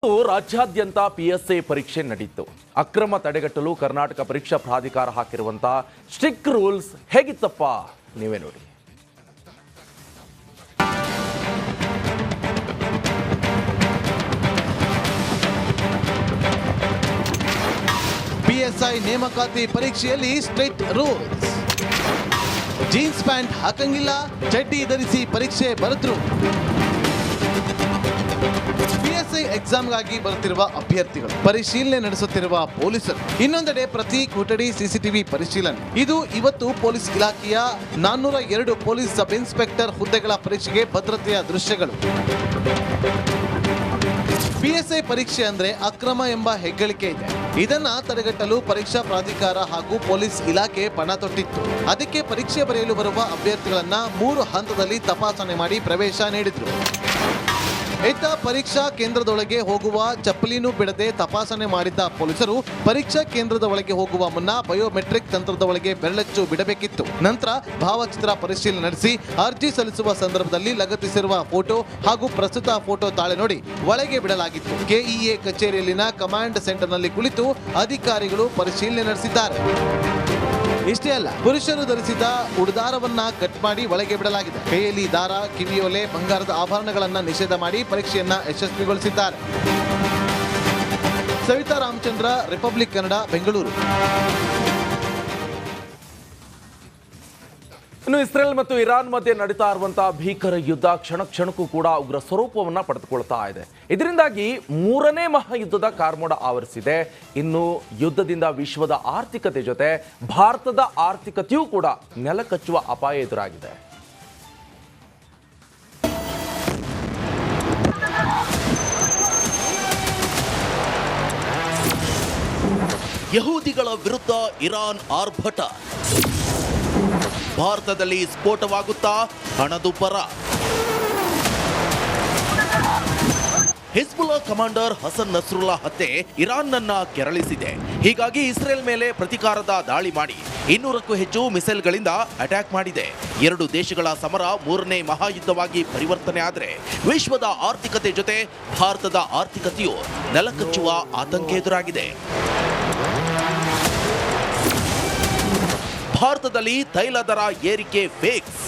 ರಾಜ್ಯಾದ್ಯಂತ ಪಿಎಸ್ಐ ಪರೀಕ್ಷೆ ನಡೆಯಿತು. ಅಕ್ರಮ ತಡೆಗಟ್ಟಲು ಕರ್ನಾಟಕ ಪರೀಕ್ಷಾ ಪ್ರಾಧಿಕಾರ ಹಾಕಿರುವಂತಹ ಸ್ಟ್ರಿಕ್ಟ್ ರೂಲ್ಸ್ ಹೇಗಿತ್ತಪ್ಪ ನೀವೇ ನೋಡಿ. ಪಿಎಸ್ಐ ನೇಮಕಾತಿ ಪರೀಕ್ಷೆಯಲ್ಲಿ ಸ್ಟ್ರಿಕ್ಟ್ ರೂಲ್ಸ್. ಜೀನ್ಸ್ ಪ್ಯಾಂಟ್ ಹಾಕಂಗಿಲ್ಲ, ಚಡ್ಡಿ ಧರಿಸಿ ಪರೀಕ್ಷೆ ಬರೆದ್ರು. ಪಿಎಸ್ಐ ಎಕ್ಸಾಮ್ಗಾಗಿ ಬರುತ್ತಿರುವ ಅಭ್ಯರ್ಥಿಗಳು, ಪರಿಶೀಲನೆ ನಡೆಸುತ್ತಿರುವ ಪೊಲೀಸರು, ಇನ್ನೊಂದೆಡೆ ಪ್ರತಿ ಕೊಠಡಿ ಸಿಸಿಟಿವಿ ಪರಿಶೀಲನೆ. ಇದು ಇವತ್ತು ಪೊಲೀಸ್ ಇಲಾಖೆಯ 402 ಪೊಲೀಸ್ ಸಬ್ ಇನ್ಸ್ಪೆಕ್ಟರ್ ಹುದ್ದೆಗಳ ಪರೀಕ್ಷೆಗೆ ಭದ್ರತೆಯ ದೃಶ್ಯಗಳು. ಪಿಎಸ್ಐ ಪರೀಕ್ಷೆ ಅಂದ್ರೆ ಅಕ್ರಮ ಎಂಬ ಹೆಗ್ಗಳಿಕೆ ಇದೆ. ಇದನ್ನ ತಡೆಗಟ್ಟಲು ಪರೀಕ್ಷಾ ಪ್ರಾಧಿಕಾರ ಹಾಗೂ ಪೊಲೀಸ್ ಇಲಾಖೆ ಪಣ ತೊಟ್ಟಿತ್ತು. ಅದಕ್ಕೆ ಪರೀಕ್ಷೆ ಬರೆಯಲು ಬರುವ ಅಭ್ಯರ್ಥಿಗಳನ್ನ 3 ಹಂತದಲ್ಲಿ ತಪಾಸಣೆ ಮಾಡಿ ಪ್ರವೇಶ ನೀಡಿದ್ರು. ಇತ್ತ ಪರೀಕ್ಷಾ ಕೇಂದ್ರದೊಳಗೆ ಹೋಗುವ ಚಪ್ಪಲಿನೂ ಬಿಡದೆ ತಪಾಸಣೆ ಮಾಡಿದ್ದ ಪೊಲೀಸರು ಪರೀಕ್ಷಾ ಕೇಂದ್ರದ ಒಳಗೆ ಹೋಗುವ ಮುನ್ನ ಬಯೋಮೆಟ್ರಿಕ್ ತಂತ್ರದ ಒಳಗೆ ಬೆರಳಚ್ಚು ಬಿಡಬೇಕಿತ್ತು. ನಂತರ ಭಾವಚಿತ್ರ ಪರಿಶೀಲನೆ ನಡೆಸಿ ಅರ್ಜಿ ಸಲ್ಲಿಸುವ ಸಂದರ್ಭದಲ್ಲಿ ಲಗತ್ತಿಸಿರುವ ಫೋಟೋ ಹಾಗೂ ಪ್ರಸ್ತುತ ಫೋಟೋ ತಾಳೆ ನೋಡಿ ಒಳಗೆ ಬಿಡಲಾಗಿತ್ತು. ಕೆಇಎ ಕಚೇರಿಯಲ್ಲಿನ ಕಮಾಂಡ್ ಸೆಂಟರ್ನಲ್ಲಿ ಕುಳಿತು ಅಧಿಕಾರಿಗಳು ಪರಿಶೀಲನೆ ನಡೆಸಿದ್ದಾರೆ. ಇಷ್ಟೇ ಅಲ್ಲ, ಪುರುಷರು ಧರಿಸಿದ ಉಡುದಾರವನ್ನ ಕಟ್ ಮಾಡಿ ಒಳಗೆ ಬಿಡಲಾಗಿದೆ. ಕೈಯಲ್ಲಿ ದಾರ, ಕಿವಿಯೋಲೆ, ಬಂಗಾರದ ಆಭರಣಗಳನ್ನ ನಿಷೇಧ ಮಾಡಿ ಪರೀಕ್ಷೆಯನ್ನ ಯಶಸ್ವಿಗೊಳಿಸಿದ್ದಾರೆ. ಸವಿತಾ ರಾಮಚಂದ್ರ, ರಿಪಬ್ಲಿಕ್ ಕನ್ನಡ, ಬೆಂಗಳೂರು. ಇನ್ನು ಇಸ್ರೇಲ್ ಮತ್ತು ಇರಾನ್ ಮಧ್ಯೆ ನಡೀತಾ ಇರುವಂತಹ ಭೀಕರ ಯುದ್ಧ ಕ್ಷಣ ಕ್ಷಣಕ್ಕೂ ಕೂಡ ಉಗ್ರ ಸ್ವರೂಪವನ್ನ ಪಡೆದುಕೊಳ್ತಾ ಇದೆ. ಇದರಿಂದಾಗಿ 3ನೇ ಮಹಾಯುದ್ಧದ ಕಾರ್ಮೋಡ ಆವರಿಸಿದೆ. ಇನ್ನು ಯುದ್ಧದಿಂದ ವಿಶ್ವದ ಆರ್ಥಿಕತೆ ಜೊತೆ ಭಾರತದ ಆರ್ಥಿಕತೆಯೂ ಕೂಡ ನೆಲಕಚ್ಚುವ ಅಪಾಯ ಎದುರಾಗಿದೆ. ಯಹೂದಿಗಳ ವಿರುದ್ಧ ಇರಾನ್ ಆರ್ಭಟ, ಭಾರತದಲ್ಲಿ ಸ್ಫೋಟವಾಗುತ್ತಾ ಹಣದುಬ್ಬರ. ಹಿಜ್ಬುಲ್ಲಾ ಕಮಾಂಡರ್ ಹಸನ್ ನಸ್ರುಲ್ಲಾ ಹತ್ಯೆ ಇರಾನ್ನನ್ನ ಕೆರಳಿಸಿದೆ. ಹೀಗಾಗಿ ಇಸ್ರೇಲ್ ಮೇಲೆ ಪ್ರತೀಕಾರದ ದಾಳಿ ಮಾಡಿ 200ಕ್ಕೂ ಹೆಚ್ಚು ಮಿಸೈಲ್ಗಳಿಂದ ಅಟ್ಯಾಕ್ ಮಾಡಿದೆ. 2 ದೇಶಗಳ ಸಮರ 3ನೇ ಮಹಾಯುದ್ಧವಾಗಿ ಪರಿವರ್ತನೆ ಆದರೆ ವಿಶ್ವದ ಆರ್ಥಿಕತೆ ಜೊತೆ ಭಾರತದ ಆರ್ಥಿಕತೆಯು ನೆಲಕಚ್ಚುವ ಆತಂಕ ಎದುರಾಗಿದೆ. ಭಾರತದಲ್ಲಿ ತೈಲ ದರ ಏರಿಕೆ ಫಿಕ್ಸ್.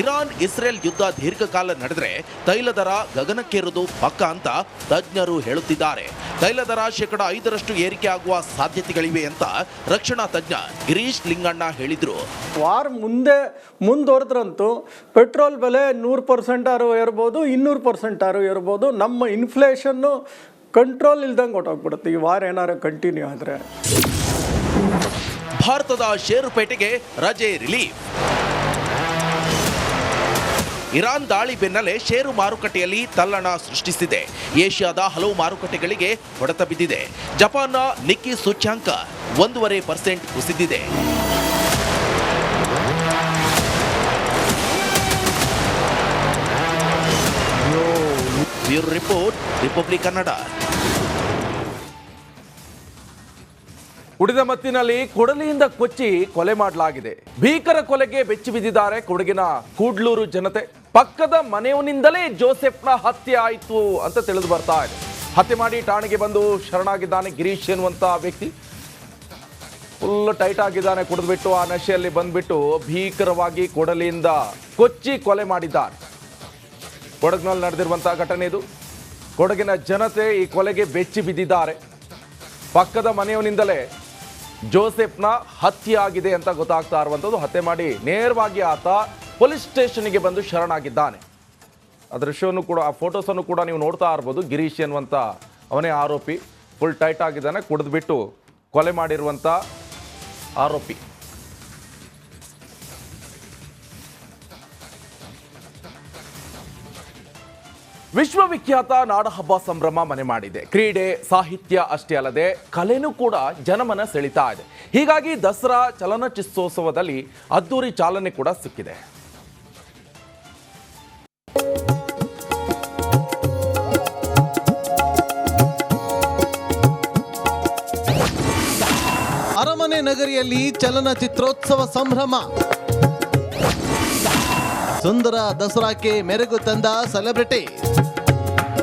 ಇರಾನ್ ಇಸ್ರೇಲ್ ಯುದ್ಧ ದೀರ್ಘಕಾಲ ನಡೆದರೆ ತೈಲ ದರ ಗಗನಕ್ಕೇರುವುದು ಪಕ್ಕ ಅಂತ ತಜ್ಞರು ಹೇಳುತ್ತಿದ್ದಾರೆ. ತೈಲ ದರ 5% ಏರಿಕೆ ಆಗುವ ಸಾಧ್ಯತೆಗಳಿವೆ ಅಂತ ರಕ್ಷಣಾ ತಜ್ಞ ಗಿರೀಶ್ ಲಿಂಗಣ್ಣ ಹೇಳಿದ್ರು. ವಾರ ಮುಂದುವರೆದ್ರಂತೂ ಪೆಟ್ರೋಲ್ ಬೆಲೆ 100% ಇರ್ಬೋದು, 200% ಇರ್ಬೋದು. ನಮ್ಮ ಇನ್ಫ್ಲೇಷನ್ನು ಕಂಟ್ರೋಲ್ ಇಲ್ದಂಗೆ ಹೊಟ್ಟೋಗ್ಬಿಡುತ್ತೆ ಈ ವಾರ ಏನಾರು ಕಂಟಿನ್ಯೂ ಆದರೆ. ಭಾರತದ ಷೇರುಪೇಟೆಗೆ ರಜೆ ರಿಲೀಫ್. ಇರಾನ್ ದಾಳಿ ಬೆನ್ನಲ್ಲೇ ಷೇರು ಮಾರುಕಟ್ಟೆಯಲ್ಲಿ ತಲ್ಲಣ ಸೃಷ್ಟಿಸಿದೆ. ಏಷ್ಯಾದ ಹಲವು ಮಾರುಕಟ್ಟೆಗಳಿಗೆ ಹೊಡೆತ ಬಿದ್ದಿದೆ. ಜಪಾನ್ನ ನಿಕ್ಕಿ ಸೂಚ್ಯಾಂಕ 1.5% ಕುಸಿದಿದೆ. Bureau report, republic Kannada. ಉಳಿದ ಮತ್ತಿನಲ್ಲಿ ಕೊಡಲಿಯಿಂದ ಕೊಚ್ಚಿ ಕೊಲೆ ಮಾಡಲಾಗಿದೆ. ಭೀಕರ ಕೊಲೆಗೆ ಬೆಚ್ಚಿ ಬಿದ್ದಿದ್ದಾರೆ ಕೊಡಗಿನ ಕೂಡ್ಲೂರು ಜನತೆ. ಪಕ್ಕದ ಮನೆಯವನಿಂದಲೇ ಜೋಸೆಫ್ನ ಹತ್ಯೆ ಆಯಿತು ಅಂತ ತಿಳಿದು ಬರ್ತಾ ಇದೆ. ಹತ್ಯೆ ಮಾಡಿ ಠಾಣೆಗೆ ಬಂದು ಶರಣಾಗಿದ್ದಾನೆ ಗಿರೀಶ್ ಎನ್ನುವಂತ ವ್ಯಕ್ತಿ. ಫುಲ್ ಟೈಟ್ ಆಗಿದ್ದಾನೆ, ಕುಡಿದ್ಬಿಟ್ಟು ಆ ನಶೆಯಲ್ಲಿ ಬಂದ್ಬಿಟ್ಟು ಭೀಕರವಾಗಿ ಕೊಡಲಿಯಿಂದ ಕೊಚ್ಚಿ ಕೊಲೆ ಮಾಡಿದ್ದಾರೆ. ಕೊಡಗಿನಲ್ಲಿ ನಡೆದಿರುವಂತಹ ಘಟನೆ ಇದು. ಕೊಡಗಿನ ಜನತೆ ಈ ಕೊಲೆಗೆ ಬೆಚ್ಚಿ ಬಿದ್ದಿದ್ದಾರೆ. ಪಕ್ಕದ ಮನೆಯವನಿಂದಲೇ ಜೋಸೆಫ್ನ ಹತ್ಯೆ ಆಗಿದೆ ಅಂತ ಗೊತ್ತಾಗ್ತಾ ಇರುವಂಥದ್ದು. ಹತ್ಯೆ ಮಾಡಿ ನೇರವಾಗಿ ಆತ ಪೊಲೀಸ್ ಸ್ಟೇಷನ್ಗೆ ಬಂದು ಶರಣಾಗಿದ್ದಾನೆ. ಆ ದೃಶ್ಯವನ್ನು ಕೂಡ, ಆ ಫೋಟೋಸನ್ನು ಕೂಡ ನೀವು ನೋಡ್ತಾ ಇರ್ಬೋದು. ಗಿರೀಶ್ ಎನ್ನುವಂಥ ಅವನೇ ಆರೋಪಿ. ಫುಲ್ ಟೈಟ್ ಆಗಿದ್ದಾನೆ, ಕುಡಿದ್ಬಿಟ್ಟು ಕೊಲೆ ಮಾಡಿರುವಂಥ ಆರೋಪಿ. ವಿಶ್ವವಿಖ್ಯಾತ ನಾಡಹಬ್ಬ ಸಂಭ್ರಮ ಮನೆ ಮಾಡಿದೆ. ಕ್ರೀಡೆ, ಸಾಹಿತ್ಯ ಅಷ್ಟೇ ಅಲ್ಲದೆ ಕಲೆನೂ ಕೂಡ ಜನಮನ ಸೆಳಿತಾ ಇದೆ. ಹೀಗಾಗಿ ದಸರಾ ಚಲನಚಿತ್ರೋತ್ಸವದಲ್ಲಿ ಅದ್ದೂರಿ ಚಾಲನೆ ಕೂಡ ಸಿಕ್ಕಿದೆ. ಅರಮನೆ ನಗರಿಯಲ್ಲಿ ಚಲನಚಿತ್ರೋತ್ಸವ ಸಂಭ್ರಮ. ಸುಂದರ ದಸರಾಕ್ಕೆ ಮೆರುಗು ತಂದ ಸೆಲೆಬ್ರಿಟಿ.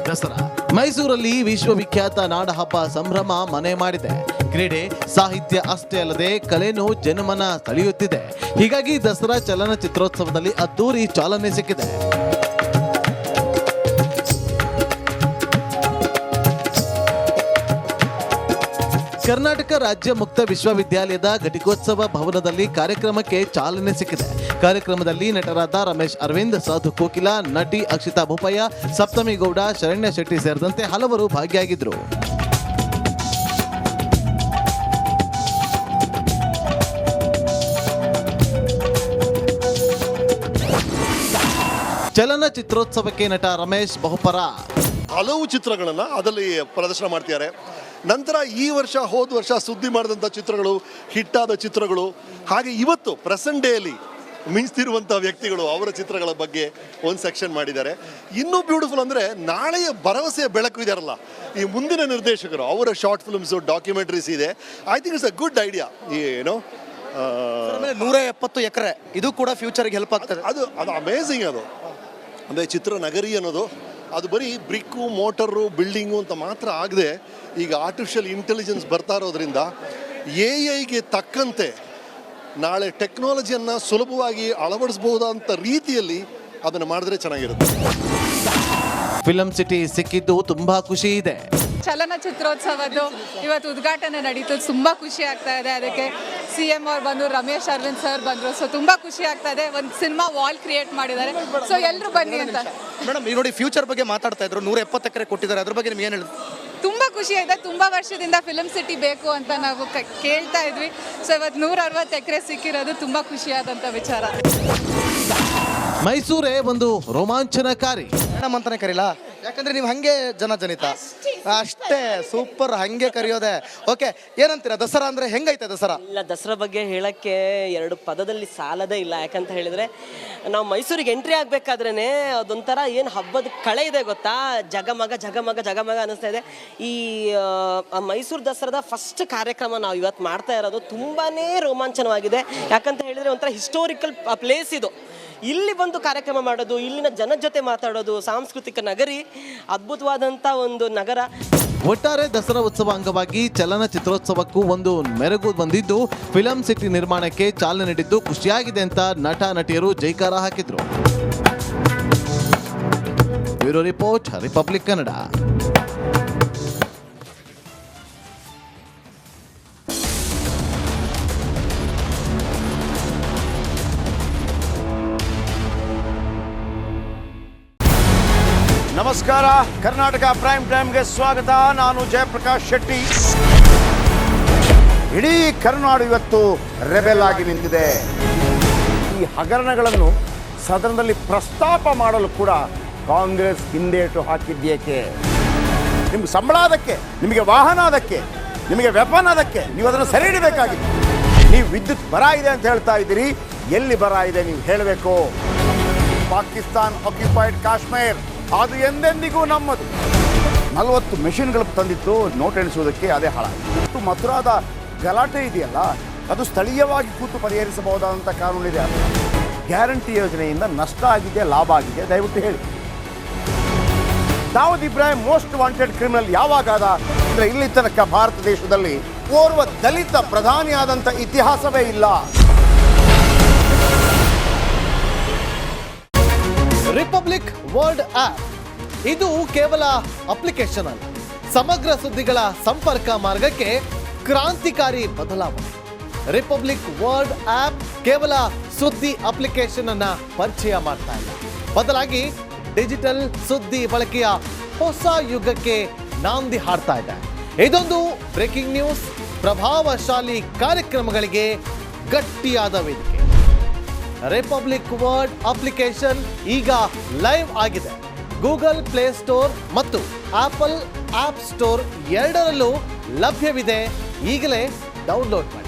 ದಸರಾ ಮೈಸೂರಲ್ಲಿ ವಿಶ್ವವಿಖ್ಯಾತ ನಾಡಹಬ್ಬ ಸಂಭ್ರಮ ಮನೆ ಮಾಡಿದೆ. ಕ್ರೀಡೆ ಸಾಹಿತ್ಯ ಅಷ್ಟೇ ಅಲ್ಲದೆ ಕಲೆನೂ ಜನಮನ ಸೆಳೆಯುತ್ತಿದೆ. ಹೀಗಾಗಿ ದಸರಾ ಚಲನಚಿತ್ರೋತ್ಸವದಲ್ಲಿ ಅದ್ದೂರಿ ಚಾಲನೆ ಸಿಕ್ಕಿದೆ. ಕರ್ನಾಟಕ ರಾಜ್ಯ ಮುಕ್ತ ವಿಶ್ವವಿದ್ಯಾಲಯದ ಘಟಿಕೋತ್ಸವ ಭವನದಲ್ಲಿ ಕಾರ್ಯಕ್ರಮಕ್ಕೆ ಚಾಲನೆ ಸಿಕ್ಕಿದೆ. ಕಾರ್ಯಕ್ರಮದಲ್ಲಿ ನಟರಾದ ರಮೇಶ್ ಅರವಿಂದ್, ಸಾಧು ಕೋಕಿಲ, ನಟಿ ಅಕ್ಷಿತಾ ಭೂಪಯ್ಯ, ಸಪ್ತಮಿ ಗೌಡ, ಶರಣ್ಯ ಶೆಟ್ಟಿ ಸೇರಿದಂತೆ ಹಲವರು ಭಾಗಿಯಾಗಿದ್ದರು. ಚಲನಚಿತ್ರೋತ್ಸವಕ್ಕೆ ನಟ ರಮೇಶ್ ಬಹುಪರ ಹಲವು ಚಿತ್ರಗಳನ್ನು ಅದರಲ್ಲಿ ಪ್ರದರ್ಶನ ಮಾಡ್ತಿದ್ದಾರೆ. ನಂತರ ಈ ವರ್ಷ ಹೋದ ವರ್ಷ ಸುದ್ದಿ ಮಾಡಿದಂಥ ಚಿತ್ರಗಳು, ಹಿಟ್ಟಾದ ಚಿತ್ರಗಳು, ಹಾಗೆ ಇವತ್ತು ಪ್ರೆಸೆಂಟ್ ಡೇಯಲ್ಲಿ ಮಿಂಚ್ತಿರುವಂಥ ವ್ಯಕ್ತಿಗಳು ಅವರ ಚಿತ್ರಗಳ ಬಗ್ಗೆ ಒಂದು ಸೆಕ್ಷನ್ ಮಾಡಿದ್ದಾರೆ. ಇನ್ನೂ ಬ್ಯೂಟಿಫುಲ್ ಅಂದರೆ ನಾಳೆಯ ಭರವಸೆಯ ಬೆಳಕು ಇದಾರಲ್ಲ ಈ ಮುಂದಿನ ನಿರ್ದೇಶಕರು, ಅವರ ಶಾರ್ಟ್ ಫಿಲ್ಮ್ಸು, ಡಾಕ್ಯುಮೆಂಟ್ರೀಸ್ ಇದೆ. I think it's a good idea. ಏನೋ 170 ಎಕರೆ ಇದು ಕೂಡ ಫ್ಯೂಚರ್ಗೆ ಹೆಲ್ಪ್ ಆಗ್ತದೆ. ಅದು ಅಮೇಝಿಂಗ್. ಅದು ಅಂದರೆ ಚಿತ್ರನಗರಿ ಅನ್ನೋದು ಅದು ಬರೀ ಬ್ರಿಕ್ಕು, ಮೋಟರು, ಬಿಲ್ಡಿಂಗು ಅಂತ ಮಾತ್ರ ಆಗದೆ ಈಗ ಆರ್ಟಿಫಿಷಿಯಲ್ ಇಂಟೆಲಿಜೆನ್ಸ್ ಬರ್ತಾ ಇರೋದ್ರಿಂದ AI ತಕ್ಕಂತೆ ನಾಳೆ ಟೆಕ್ನಾಲಜಿಯನ್ನು ಸುಲಭವಾಗಿ ಅಳವಡಿಸಬಹುದಂಥ ರೀತಿಯಲ್ಲಿ ಅದನ್ನು ಮಾಡಿದ್ರೆ ಚೆನ್ನಾಗಿರುತ್ತೆ. ಫಿಲಂ ಸಿಟಿ ಸಿಕ್ಕಿದ್ದು ತುಂಬಾ ಖುಷಿ ಇದೆ. ಚಲನಚಿತ್ರೋತ್ಸವದ್ದು ಇವತ್ತು ಉದ್ಘಾಟನೆ ನಡೀತು. ತುಂಬ ಖುಷಿ ಆಗ್ತಾ ಇದೆ. ಅದಕ್ಕೆ CM ಅವ್ರು ಬಂದರು, ರಮೇಶ್ ಅರವಿಂದ್ ಸರ್ ಬಂದರು. ಸೊ ತುಂಬ ಖುಷಿ ಆಗ್ತಾ ಇದೆ. ಒಂದು ಸಿನಿಮಾ ವಾಲ್ ಕ್ರಿಯೇಟ್ ಮಾಡಿದ್ದಾರೆ. ಸೊ ಎಲ್ಲರೂ ಬನ್ನಿ ಅಂತ. ಮೇಡಮ್ ಈಗ ನೋಡಿ ಫ್ಯೂಚರ್ ಬಗ್ಗೆ ಮಾತಾಡ್ತಾ ಇದ್ರು, 170 ಎಕರೆ ಕೊಟ್ಟಿದ್ದಾರೆ, ಅದ್ರ ಬಗ್ಗೆ ನಿಮ್ಗೆ ಏನು ಹೇಳಿದ್ರು? ತುಂಬ ಖುಷಿ ಇದೆ. ತುಂಬ ವರ್ಷದಿಂದ ಫಿಲಮ್ ಸಿಟಿ ಬೇಕು ಅಂತ ನಾವು ಕೇಳ್ತಾ ಇದ್ವಿ. ಸೊ ಇವತ್ತು 160 ಎಕರೆ ಸಿಕ್ಕಿರೋದು ತುಂಬ ಖುಷಿಯಾದಂಥ ವಿಚಾರ. ಮೈಸೂರೇ ಒಂದು ರೋಮಾಂಚನಕಾರಿ. ಮೇಡಮ್ ಅಂತಾನೆ ಕರೀಲ, ಯಾಕಂದ್ರೆ ನೀವು ಹಂಗೆ ಜನಜನಿತ ಅಷ್ಟೇ. ಸೂಪರ್, ಹಂಗೆ ಕರೆಯೋದೆ. ಓಕೆ, ಏನಂತೀರಾ ದಸರಾ ಅಂದ್ರೆ ಹೆಂಗೈತೆ ದಸರಾ? ಇಲ್ಲ, ದಸರಾ ಬಗ್ಗೆ ಹೇಳಕ್ಕೆ 2 ಪದದಲ್ಲಿ ಸಾಲದೇ ಇಲ್ಲ. ಯಾಕಂತ ಹೇಳಿದ್ರೆ ನಾವು ಮೈಸೂರಿಗೆ ಎಂಟ್ರಿ ಆಗ್ಬೇಕಾದ್ರೇನೆ ಅದೊಂಥರ ಏನು ಹಬ್ಬದ ಕಳೆ ಇದೆ ಗೊತ್ತಾ, ಜಗಮಗ ಜಗಮಗ ಜಗಮಗ ಅನ್ನಿಸ್ತಾ ಇದೆ. ಈ ಮೈಸೂರು ದಸರಾದ ಫಸ್ಟ್ ಕಾರ್ಯಕ್ರಮ ನಾವು ಇವತ್ತು ಮಾಡ್ತಾ ಇರೋದು ತುಂಬಾನೇ ರೋಮಾಂಚನವಾಗಿದೆ. ಯಾಕಂತ ಹೇಳಿದ್ರೆ ಒಂಥರ ಹಿಸ್ಟೋರಿಕಲ್ ಪ್ಲೇಸ್ ಇದು. ಇಲ್ಲಿ ಬಂದು ಕಾರ್ಯಕ್ರಮ ಮಾಡೋದು, ಇಲ್ಲಿನ ಜನ ಜೊತೆ ಮಾತಾಡೋದು, ಸಾಂಸ್ಕೃತಿಕ ನಗರಿ, ಅದ್ಭುತವಾದಂಥ ಒಂದು ನಗರ. ಒಟ್ಟಾರೆ ದಸರಾ ಉತ್ಸವ ಅಂಗವಾಗಿ ಚಲನಚಿತ್ರೋತ್ಸವಕ್ಕೂ ಒಂದು ಮೆರುಗು ಬಂದಿದ್ದು, ಫಿಲಂ ಸಿಟಿ ನಿರ್ಮಾಣಕ್ಕೆ ಚಾಲನೆ ನೀಡಿದ್ದು ಖುಷಿಯಾಗಿದೆ ಅಂತ ನಟ ನಟಿಯರು ಜೈಕಾರ ಹಾಕಿದ್ರು. Bureau report, republic Kannada. ನಮಸ್ಕಾರ, ಕರ್ನಾಟಕ ಪ್ರೈಮ್ ಟೈಮ್ಗೆ ಸ್ವಾಗತ. ನಾನು ಜಯಪ್ರಕಾಶ್ ಶೆಟ್ಟಿ. ಇಡೀ ಕರುನಾಡು ಇವತ್ತು ರೆಬೆಲ್ ಆಗಿ ನಿಂತಿದೆ. ಈ ಹಗರಣಗಳನ್ನು ಸದನದಲ್ಲಿ ಪ್ರಸ್ತಾಪ ಮಾಡಲು ಕೂಡ ಕಾಂಗ್ರೆಸ್ ಹಿಂದೇಟು ಹಾಕಿದ್ದೇಕೆ? ನಿಮ್ಗೆ ಸಂಬಳ ಅದಕ್ಕೆ, ನಿಮಗೆ ವಾಹನ ಅದಕ್ಕೆ, ನಿಮಗೆ ವೆಪನ್ ಅದಕ್ಕೆ, ನೀವು ಅದನ್ನು ಸೆರೆ ಹಿಡಿಬೇಕಾಗಿತ್ತು. ನೀವು ವಿದ್ಯುತ್ ಬರ ಇದೆ ಅಂತ ಹೇಳ್ತಾ ಇದ್ದೀರಿ, ಎಲ್ಲಿ ಬರ ಇದೆ ನೀವು ಹೇಳಬೇಕು. ಪಾಕಿಸ್ತಾನ್ ಆಕ್ಯುಪೈಡ್ ಕಾಶ್ಮೀರ್ ಅದು ಎಂದೆಂದಿಗೂ ನಮ್ಮದು. 40 ಮೆಷಿನ್ಗಳು ತಂದಿತ್ತು ನೋಟ್ ಎಣಿಸುವುದಕ್ಕೆ, ಅದೇ ಹಾಳಾಯಿತು. ಮಥುರಾದ ಗಲಾಟೆ ಇದೆಯಲ್ಲ, ಅದು ಸ್ಥಳೀಯವಾಗಿ ಕೂತು ಪರಿಹರಿಸಬಹುದಾದಂಥ ಕಾನೂನಿದೆ. ಗ್ಯಾರಂಟಿ ಯೋಜನೆಯಿಂದ ನಷ್ಟ ಆಗಿದೆ, ಲಾಭ ಆಗಿದೆ, ದಯವಿಟ್ಟು ಹೇಳಿ. Dawood Ibrahim most wanted criminal ಯಾವಾಗಾದ ಅಂದರೆ ಇಲ್ಲಿ ತನಕ ಭಾರತ ದೇಶದಲ್ಲಿ ಓರ್ವ ದಲಿತ ಪ್ರಧಾನಿಯಾದಂಥ ಇತಿಹಾಸವೇ ಇಲ್ಲ. ರಿಪಬ್ಲಿಕ್ ವರ್ಲ್ಡ್ ಆಪ್ ಇದು ಕೇವಲ ಅಪ್ಲಿಕೇಶನ್ ಅಲ್ಲ, ಸಮಗ್ರ ಸುದ್ದಿಗಳ ಸಂಪರ್ಕ ಮಾರ್ಗಕ್ಕೆ ಕ್ರಾಂತಿಕಾರಿ ಬದಲಾವಣೆ. ರಿಪಬ್ಲಿಕ್ ವರ್ಲ್ಡ್ ಆಪ್ ಕೇವಲ ಸುದ್ದಿ ಅಪ್ಲಿಕೇಶನ್ ಅನ್ನ ಪರಿಚಯ ಮಾಡ್ತಾ ಇಲ್ಲ, ಬದಲಾಗಿ ಡಿಜಿಟಲ್ ಸುದ್ದಿ ಬಳಕೆಯ ಹೊಸ ಯುಗಕ್ಕೆ ನಾಂದಿ ಹಾಡ್ತಾ ಇದೆ. ಇದೊಂದು ಬ್ರೇಕಿಂಗ್ ನ್ಯೂಸ್, ಪ್ರಭಾವಶಾಲಿ ಕಾರ್ಯಕ್ರಮಗಳಿಗೆ ಗಟ್ಟಿಯಾದ ವೇದಿಕೆ. ರಿಪಬ್ಲಿಕ್ ವರ್ಲ್ಡ್ ಅಪ್ಲಿಕೇಶನ್ ಈಗ ಲೈವ್ ಆಗಿದೆ. ಗೂಗಲ್ ಪ್ಲೇ ಸ್ಟೋರ್ ಮತ್ತು ಆಪಲ್ ಆಪ್ ಸ್ಟೋರ್ ಎರಡರಲ್ಲೂ ಲಭ್ಯವಿದೆ. ಈಗಲೇ ಡೌನ್ಲೋಡ್ ಮಾಡಿ.